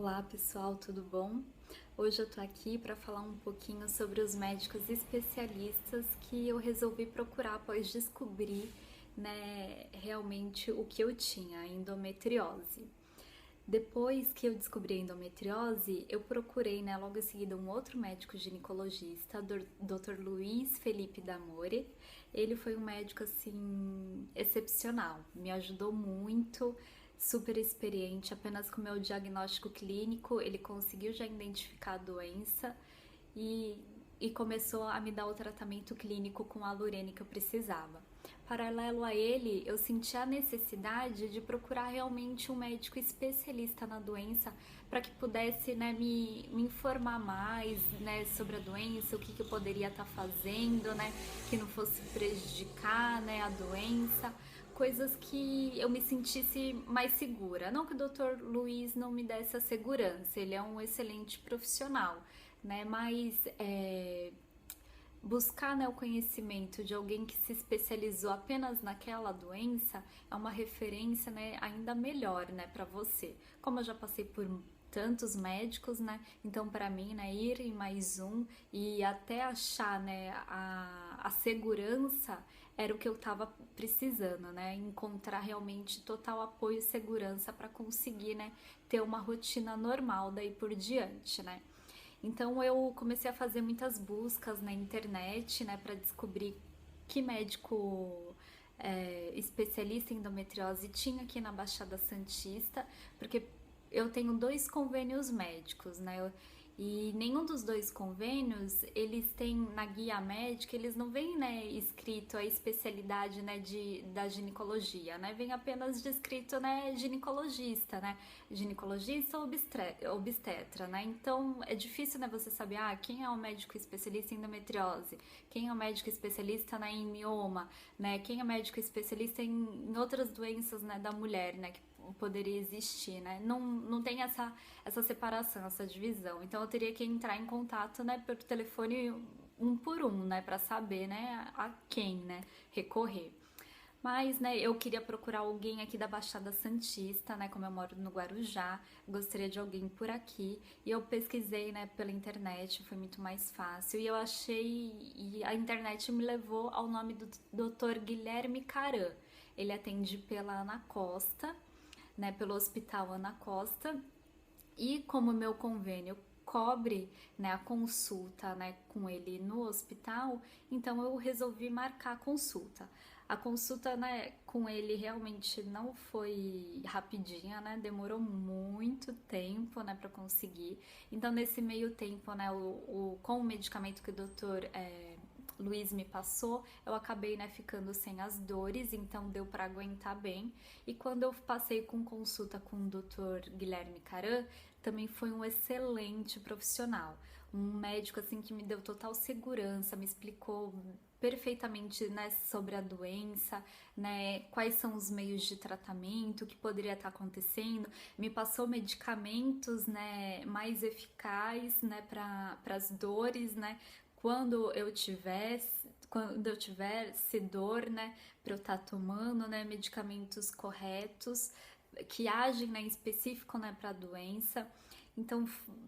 Olá pessoal, tudo bom? Hoje eu tô aqui para falar um pouquinho sobre os médicos especialistas que eu resolvi procurar após descobrir, realmente o que eu tinha, a endometriose. Depois que eu descobri a endometriose, eu procurei, logo em seguida um outro médico ginecologista, Dr. Luiz Felipe D'Amore. Ele foi um médico assim excepcional, me ajudou muito, super experiente. Apenas com o meu diagnóstico clínico, ele conseguiu já identificar a doença e começou a me dar o tratamento clínico com a Lurene que eu precisava. Paralelo a ele, eu senti a necessidade de procurar realmente um médico especialista na doença para que pudesse me informar mais sobre a doença, o que eu poderia estar fazendo, que não fosse prejudicar a doença, coisas que eu me sentisse mais segura. Não que o Dr. Luiz não me desse a segurança, ele é um excelente profissional, mas buscar o conhecimento de alguém que se especializou apenas naquela doença é uma referência ainda melhor para você. Como eu já passei por tantos médicos, então para mim ir em mais um e até achar a segurança era o que eu estava precisando, encontrar realmente total apoio e segurança para conseguir ter uma rotina normal daí por diante, Então eu comecei a fazer muitas buscas na internet, para descobrir que médico especialista em endometriose tinha aqui na Baixada Santista, porque eu tenho 2 convênios médicos, e nenhum dos 2 convênios, eles têm na guia médica, eles não vêm escrito a especialidade da ginecologia, vem apenas descrito ginecologista, ginecologista ou obstetra, Então é difícil você saber quem é o médico especialista em endometriose, quem é o médico especialista em mioma, quem é o médico especialista em outras doenças da mulher, que poderia existir, Não tem essa separação, essa divisão. Então eu teria que entrar em contato, por telefone um por um, para saber, a quem, recorrer. Mas, eu queria procurar alguém aqui da Baixada Santista, como eu moro no Guarujá, gostaria de alguém por aqui. E eu pesquisei, pela internet, foi muito mais fácil. E eu achei, e a internet me levou ao nome do Dr. Guilherme Caran. Ele atende pela Ana Costa, pelo Hospital Ana Costa, e como meu convênio cobre a consulta com ele no hospital, então eu resolvi marcar a consulta. A consulta com ele realmente não foi rapidinha, demorou muito tempo para conseguir. Então nesse meio tempo, com o medicamento que o doutor Luiz me passou, eu acabei ficando sem as dores, então deu para aguentar bem. E quando eu passei com consulta com o Dr. Guilherme Caran, também foi um excelente profissional, um médico assim que me deu total segurança, me explicou perfeitamente sobre a doença, quais são os meios de tratamento, o que poderia estar acontecendo, me passou medicamentos mais eficazes para as dores, quando eu tivesse dor, para eu estar tomando, medicamentos corretos que agem em específico para a doença. Então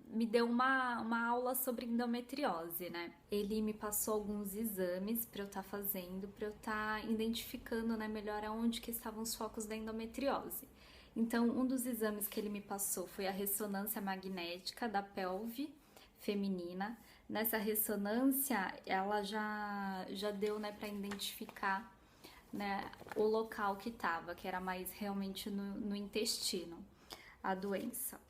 me deu uma aula sobre endometriose, Ele me passou alguns exames para eu estar fazendo, para eu estar identificando, melhor aonde que estavam os focos da endometriose. Então um dos exames que ele me passou foi a ressonância magnética da pelve feminina. Nessa ressonância, ela já deu, para identificar, o local que estava, que era mais realmente no intestino, a doença.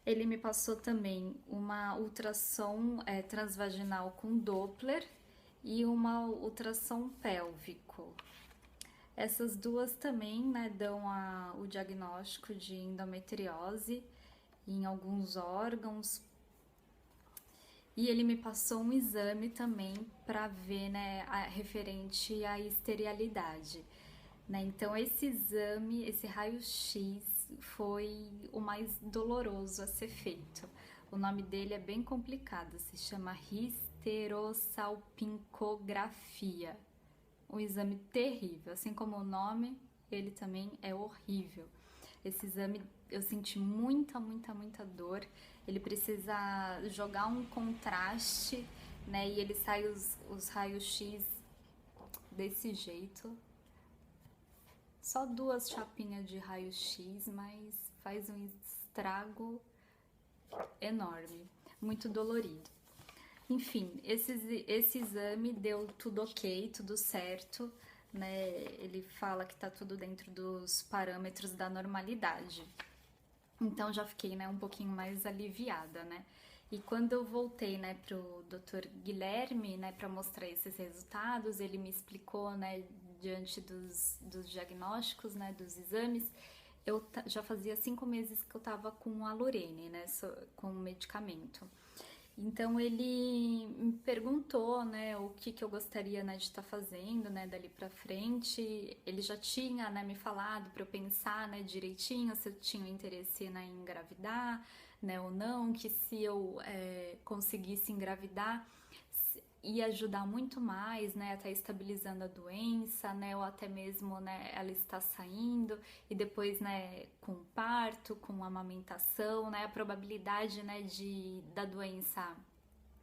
Ele me passou também uma ultrassom transvaginal com Doppler e uma ultrassom pélvico. Essas duas também, dão o diagnóstico de endometriose em alguns órgãos. E ele me passou um exame também para ver, referente à esterilidade, Então esse exame, esse raio-x foi o mais doloroso a ser feito. O nome dele é bem complicado, se chama histerosalpingografia. Um exame terrível, assim como o nome, ele também é horrível. Esse exame eu senti muita, muita, muita dor. Ele precisa jogar um contraste, né? E ele sai os raios-x desse jeito. Só 2 chapinhas de raio-x, mas faz um estrago enorme, muito dolorido. Enfim, esse exame deu tudo ok, tudo certo, né? Ele fala que tá tudo dentro dos parâmetros da normalidade. Então já fiquei, né, um pouquinho mais aliviada, né? E quando eu voltei, né, pro Dr. Guilherme, né, para mostrar esses resultados, ele me explicou, né, diante dos diagnósticos, né, dos exames, já fazia 5 meses que eu tava com a Lorene, né, com o medicamento. Então ele me perguntou, né, o que eu gostaria, né, de estar fazendo, né, dali pra frente. Ele já tinha, né, me falado para eu pensar, né, direitinho se eu tinha interesse, né, em engravidar, né, ou não, que se eu conseguisse engravidar ia ajudar muito mais, né, até estabilizando a doença, né, ou até mesmo, né, ela está saindo e depois, né, com o parto, com a amamentação, né, a probabilidade, né, da doença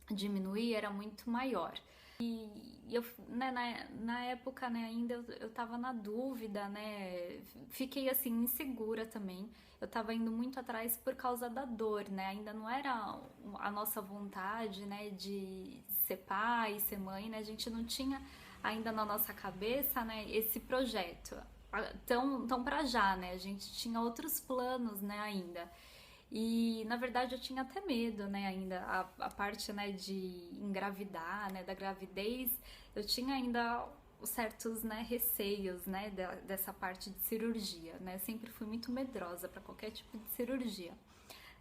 diminuir era muito maior. E eu, né, na época, né, ainda eu tava na dúvida, né, fiquei assim insegura também. Eu tava indo muito atrás por causa da dor, né, ainda não era a nossa vontade, né, de ser pai, ser mãe, né, a gente não tinha ainda na nossa cabeça, né, esse projeto tão pra já, né, a gente tinha outros planos, né, ainda. E na verdade eu tinha até medo, né, ainda a parte, né, de engravidar, né, da gravidez, eu tinha ainda certos, né, receios, né, dessa parte de cirurgia, né, sempre fui muito medrosa para qualquer tipo de cirurgia,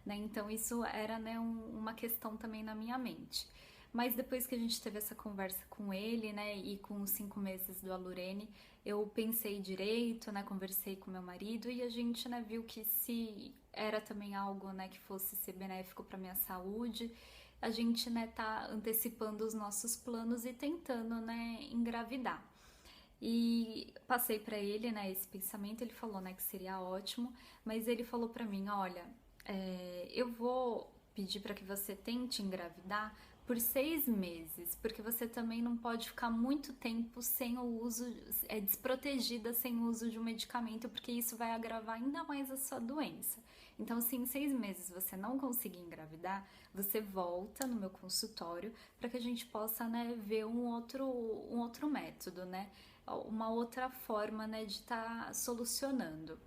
né, então isso era, né, uma questão também na minha mente. Mas depois que a gente teve essa conversa com ele, né, e com os 5 meses do Alurene, eu pensei direito, né, conversei com meu marido e a gente, né, viu que se era também algo, né, que fosse ser benéfico para minha saúde, a gente, né, tá antecipando os nossos planos e tentando, né, engravidar. E passei para ele, né, esse pensamento, ele falou, né, que seria ótimo, mas ele falou para mim, olha, eu vou pedir para que você tente engravidar por 6 meses, porque você também não pode ficar muito tempo sem o uso, desprotegida sem o uso de um medicamento, porque isso vai agravar ainda mais a sua doença. Então, se em 6 meses você não conseguir engravidar, você volta no meu consultório para que a gente possa, né, ver um outro método, né, uma outra forma, né, de estar solucionando.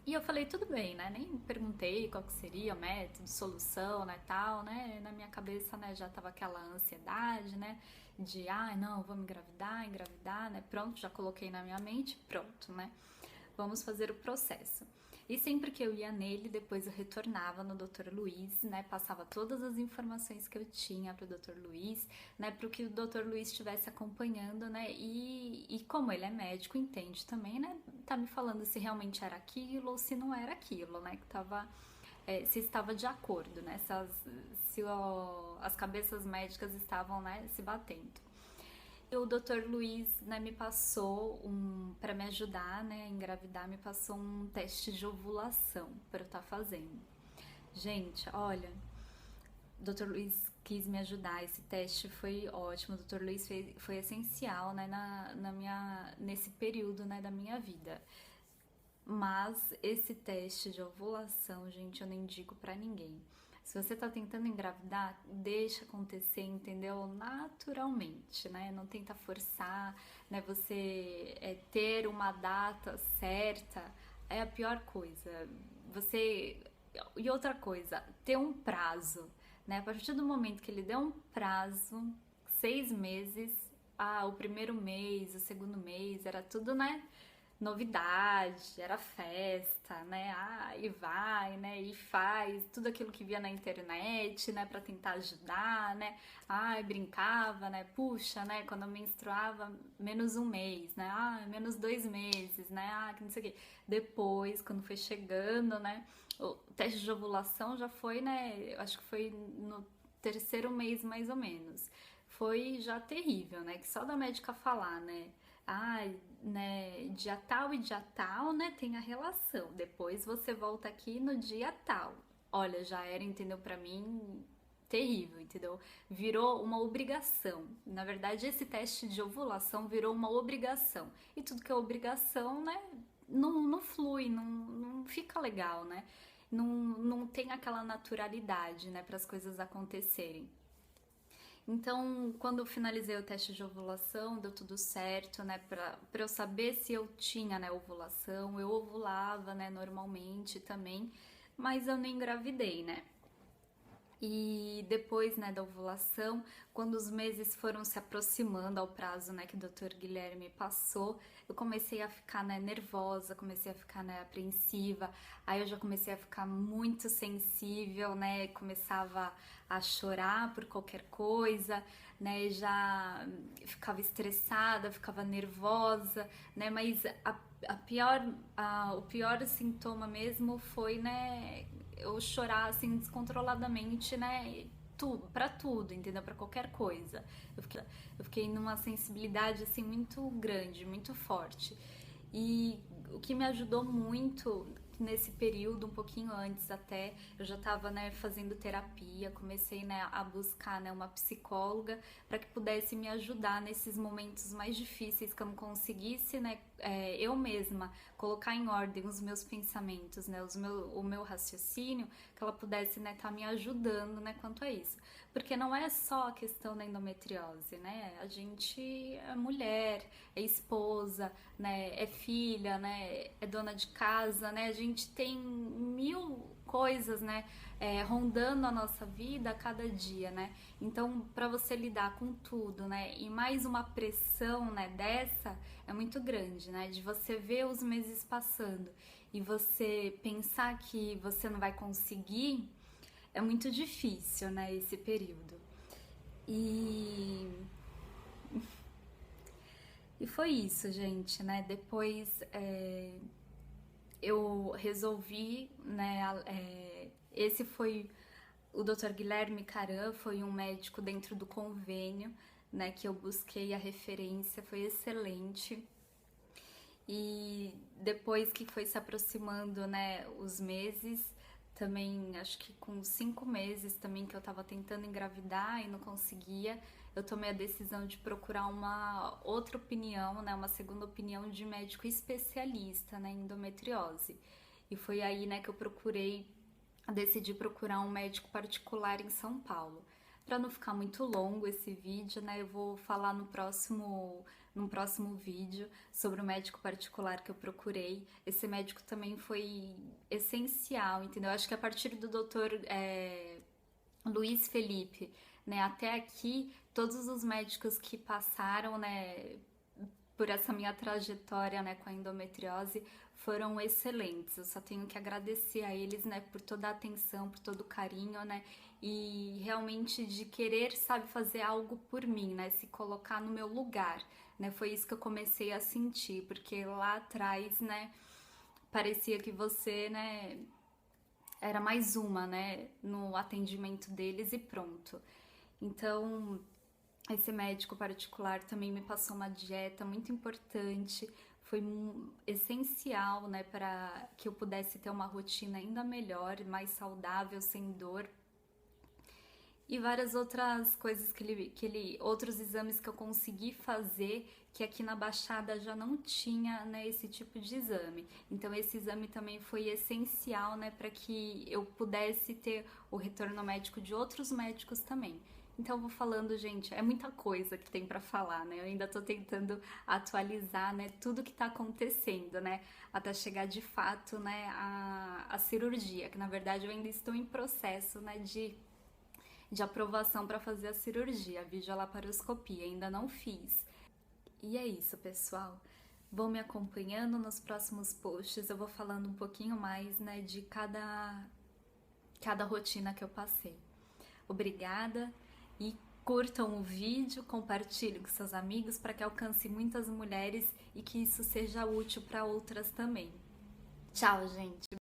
E eu falei, tudo bem, né? Nem perguntei qual que seria o método, solução, né, tal, né? Na minha cabeça, né, já tava aquela ansiedade, né? De, não, vamos engravidar, né? Pronto, já coloquei na minha mente, pronto, né? Vamos fazer o processo. E sempre que eu ia nele, depois eu retornava no Dr. Luiz, né? Passava todas as informações que eu tinha pro Dr. Luiz, né? Para que o Dr. Luiz estivesse acompanhando, né? E como ele é médico, entende também, né? Tá me falando se realmente era aquilo ou se não era aquilo, né? Que tava, se estava de acordo, né? Se as cabeças médicas estavam, né, se batendo. O Dr. Luiz, né, me passou para me ajudar, né, a engravidar, me passou um teste de ovulação para eu estar fazendo. Gente, olha, o Dr. Luiz quis me ajudar, esse teste foi ótimo, o Dr. Luiz foi essencial, né, nesse período, né, da minha vida. Mas esse teste de ovulação, gente, eu nem digo pra ninguém. Se você tá tentando engravidar, deixa acontecer, entendeu? Naturalmente, né? Não tenta forçar, né? Você ter uma data certa é a pior coisa. E outra coisa, ter um prazo, né? A partir do momento que ele deu um prazo, 6 meses, o primeiro mês, o segundo mês, era tudo, né? Novidade, era festa, né? E vai, né? E faz tudo aquilo que via na internet, né? Pra tentar ajudar, né? Brincava, né? Puxa, né? Quando eu menstruava, menos 1 mês, né? Menos 2 meses, né? Que não sei o quê. Depois, quando foi chegando, né? O teste de ovulação já foi, né? Eu acho que foi no 3º mês, mais ou menos. Foi já terrível, né? Que só da médica falar, né? né, dia tal e dia tal, né, tem a relação. Depois você volta aqui no dia tal. Olha, já era, entendeu? Pra mim, terrível, entendeu? Virou uma obrigação. Na verdade, esse teste de ovulação virou uma obrigação. E tudo que é obrigação, né, não flui, não fica legal, né? Não tem aquela naturalidade, né, para as coisas acontecerem. Então, quando eu finalizei o teste de ovulação, deu tudo certo, né? Pra eu saber se eu tinha, né, ovulação, eu ovulava, né, normalmente também, mas eu não engravidei, né? E depois, né, da ovulação, quando os meses foram se aproximando ao prazo, né, que o Dr. Guilherme passou, eu comecei a ficar, né, nervosa, comecei a ficar, né, apreensiva. Aí eu já comecei a ficar muito sensível, né, começava a chorar por qualquer coisa, né, já ficava estressada, ficava nervosa, né, mas o pior sintoma mesmo foi, né, eu chorar assim descontroladamente, né? Tudo, para tudo, entendeu? Para qualquer coisa. Eu fiquei numa sensibilidade assim muito grande, muito forte. E o que me ajudou muito nesse período, um pouquinho antes até, eu já estava, né, fazendo terapia, comecei, né, a buscar, né, uma psicóloga para que pudesse me ajudar nesses momentos mais difíceis, que eu não conseguisse, né, eu mesma colocar em ordem os meus pensamentos, né, o meu raciocínio, que ela pudesse, né, estar me ajudando, né, quanto a isso. Porque não é só a questão da endometriose, né? A gente é mulher, é esposa, né? É filha, né? É dona de casa, né? A gente tem mil coisas, né? Rondando a nossa vida a cada dia, né? Então, para você lidar com tudo, né? E mais uma pressão, né? Dessa é muito grande, né? De você ver os meses passando e você pensar que você não vai conseguir, é muito difícil, né, esse período. E, e foi isso, gente, né? Depois eu resolvi, né? Esse foi o Dr. Guilherme Caran, foi um médico dentro do convênio, né? Que eu busquei a referência, foi excelente. E depois que foi se aproximando, né, os meses, também acho que com 5 meses também que eu tava tentando engravidar e não conseguia, eu tomei a decisão de procurar uma outra opinião, né, uma segunda opinião de médico especialista, né, em endometriose. E foi aí, né, que eu decidi procurar um médico particular em São Paulo. Para não ficar muito longo esse vídeo, né, eu vou falar num próximo vídeo sobre o médico particular que eu procurei. Esse médico também foi essencial, entendeu? Acho que a partir do doutor Luiz Felipe, né, até aqui, todos os médicos que passaram, né, por essa minha trajetória, né, com a endometriose foram excelentes. Eu só tenho que agradecer a eles, né, por toda a atenção, por todo o carinho, né, e realmente de querer, sabe, fazer algo por mim, né, se colocar no meu lugar, né. Foi isso que eu comecei a sentir, porque lá atrás, né, parecia que você, né, era mais uma, né, no atendimento deles e pronto. Então, esse médico particular também me passou uma dieta muito importante, foi essencial, né, para que eu pudesse ter uma rotina ainda melhor, mais saudável, sem dor. E várias outras coisas outros exames que eu consegui fazer, que aqui na Baixada já não tinha, né, esse tipo de exame. Então esse exame também foi essencial, né, para que eu pudesse ter o retorno médico de outros médicos também. Então eu vou falando, gente, é muita coisa que tem para falar, né? Eu ainda tô tentando atualizar, né, tudo que tá acontecendo, né, até chegar de fato, né, a cirurgia, que na verdade eu ainda estou em processo, né, de aprovação para fazer a cirurgia, a videolaparoscopia, ainda não fiz. E é isso, pessoal. Vão me acompanhando nos próximos posts, eu vou falando um pouquinho mais, né, de cada rotina que eu passei. Obrigada e curtam o vídeo, compartilhem com seus amigos para que alcance muitas mulheres e que isso seja útil para outras também. Tchau, gente!